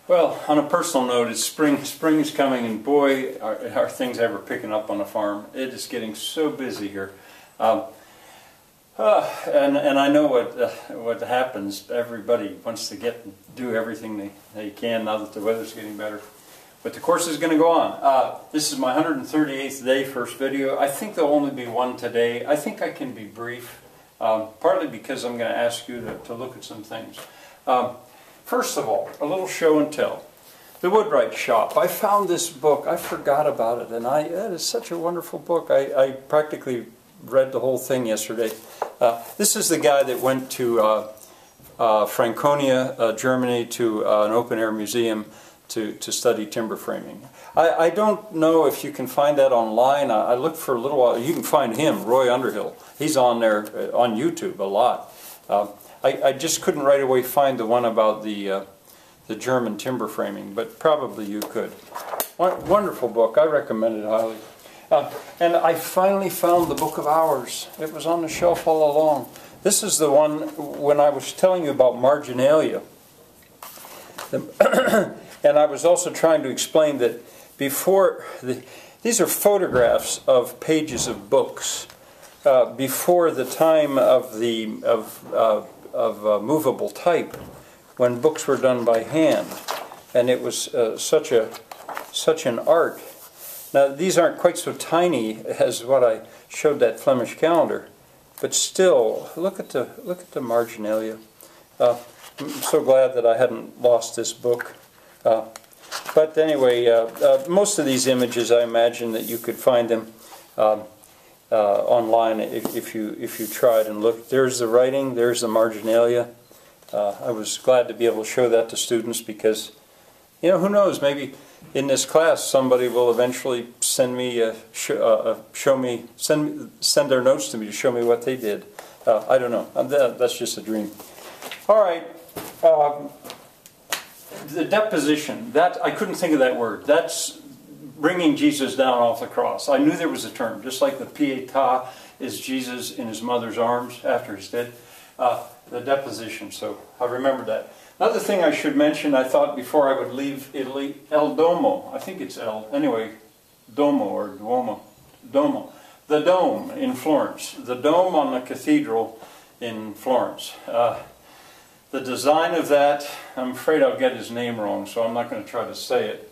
Well, on a personal note, it's spring. Spring is coming, and boy, are things ever picking up on the farm. It is getting so busy here, and I know what happens. Everybody wants to do everything they can now that the weather's getting better. But the course is going to go on. This is my 138th day, first video. I think there'll only be one today. I think I can be brief, partly because I'm going to ask you to look at some things. First of all, a little show and tell. The Woodwright Shop. I found this book. I forgot about it, and that is such a wonderful book. I practically read the whole thing yesterday. This is the guy that went to Franconia, Germany, to an open-air museum to study timber framing. I don't know if you can find that online. I looked for a little while. You can find him, Roy Underhill. He's on there on YouTube a lot. I just couldn't right away find the one about the German timber framing, but probably you could. Wonderful book. I recommend it highly. And I finally found the Book of Hours. It was on the shelf all along. This is the one when I was telling you about marginalia. And I was also trying to explain that before, these are photographs of pages of books before the time of movable type, when books were done by hand, and it was such an art. Now these aren't quite so tiny as what I showed that Flemish calendar, but still, look at the marginalia. I'm so glad that I hadn't lost this book. But anyway, most of these images, I imagine that you could find them online if you tried and looked. There's the writing, there's the marginalia. I was glad to be able to show that to students because, you know, who knows, maybe in this class somebody will eventually send me send their notes to me to show me what they did. I don't know. That's just a dream. All right. The deposition, that I couldn't think of that word. That's bringing Jesus down off the cross. I knew there was a term, just like the pietà is Jesus in his mother's arms after he's dead. The deposition, so I remember that. Another thing I should mention, I thought before I would leave Italy, El Domo, I think it's El, anyway, Domo or Duomo, Domo. The dome in Florence, the dome on the cathedral in Florence. The design of that, I'm afraid I'll get his name wrong, so I'm not going to try to say it.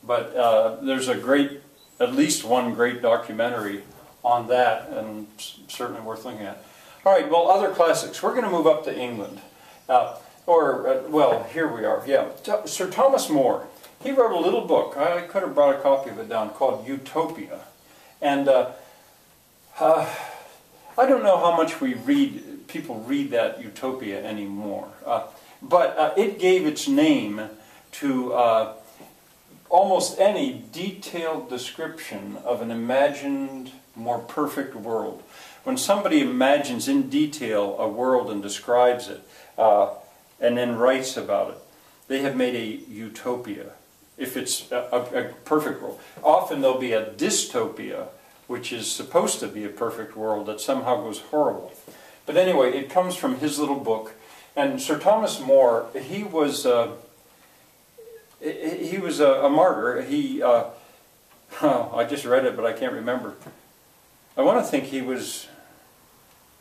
But there's at least one great documentary on that, and certainly worth looking at. All right, well, other classics. We're going to move up to England. Well, here we are. Yeah, Sir Thomas More. He wrote a little book. I could have brought a copy of it down, called Utopia. And I don't know how much people read that Utopia anymore. But it gave its name to almost any detailed description of an imagined, more perfect world. When somebody imagines in detail a world and describes it, and then writes about it, they have made a utopia, if it's a perfect world. Often there'll be a dystopia, which is supposed to be a perfect world that somehow goes horrible. But anyway, it comes from his little book. And Sir Thomas More, he was a martyr. I just read it, but I can't remember. I want to think he was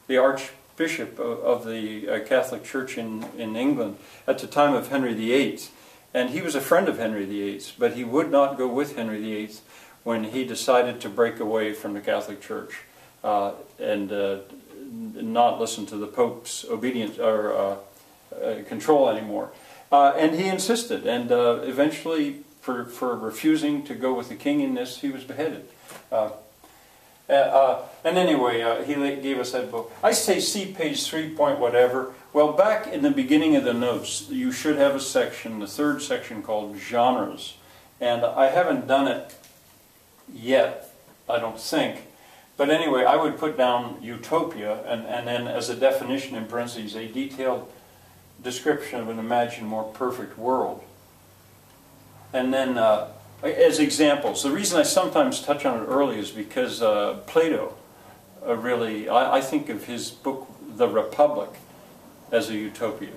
the Archbishop of the Catholic Church in England at the time of Henry VIII. And he was a friend of Henry VIII, but he would not go with Henry VIII when he decided to break away from the Catholic Church and not listen to the Pope's obedience or control anymore. And he insisted, and eventually, for refusing to go with the king in this, he was beheaded. And anyway, he gave us that book. I say see page 3 point whatever. Well, back in the beginning of the notes, you should have a section, the third section, called genres. And I haven't done it yet, I don't think. But anyway, I would put down utopia, and then as a definition in parentheses, a detailed description of an imagined more perfect world. And then as examples, the reason I sometimes touch on it early is because Plato really, I think of his book, The Republic, as a utopia.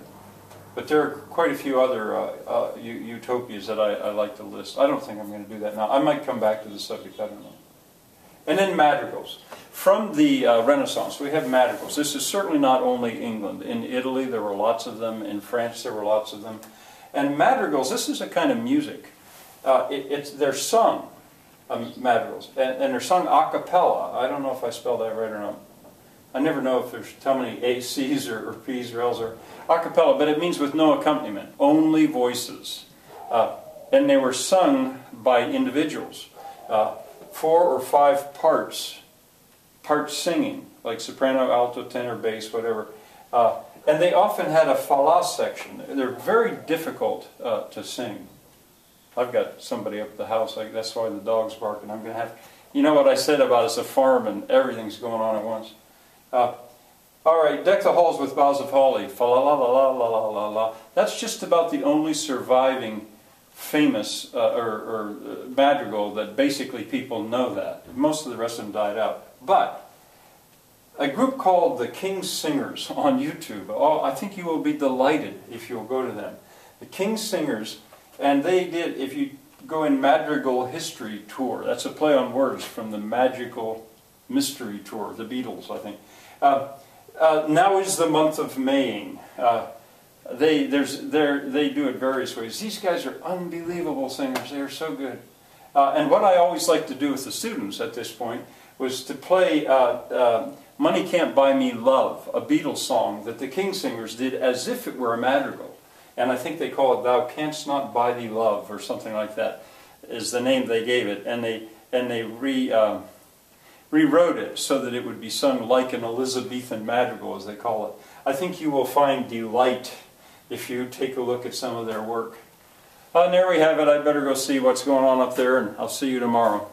But there are quite a few other utopias that I like to list. I don't think I'm going to do that now. I might come back to the subject, I don't know. And then madrigals. From the Renaissance, we have madrigals. This is certainly not only England. In Italy, there were lots of them. In France, there were lots of them. And madrigals, this is a kind of music. They're sung, madrigals, and they're sung a cappella. I don't know if I spelled that right or not. I never know if there's how many A's, C's, or P's, or L's, or a cappella, but it means with no accompaniment, only voices. And they were sung by individuals. 4 or 5 parts singing, like soprano, alto, tenor, bass, whatever. And they often had a fa section. They're very difficult to sing. I've got somebody up at the house, that's why the dog's barking. I'm going to have, you know what I said about it's a farm and everything's going on at once. All right, deck the halls with boughs of holly, fa la la la la la la la. That's just about the only surviving famous or madrigal that basically people know that. Most of the rest of them died out. But a group called the King's Singers on YouTube, I think you will be delighted if you'll go to them. The King's Singers, and they did, if you go in Madrigal History Tour, that's a play on words from the Magical Mystery Tour, the Beatles, I think. Now is the month of Maying. They do it various ways. These guys are unbelievable singers. They are so good. And what I always like to do with the students at this point was to play Money Can't Buy Me Love, a Beatles song that the King Singers did as if it were a madrigal. And I think they call it Thou Canst Not Buy Thee Love, or something like that, is the name they gave it. And they rewrote it so that it would be sung like an Elizabethan madrigal, as they call it. I think you will find delight if you take a look at some of their work. And there we have it. I better go see what's going on up there, and I'll see you tomorrow.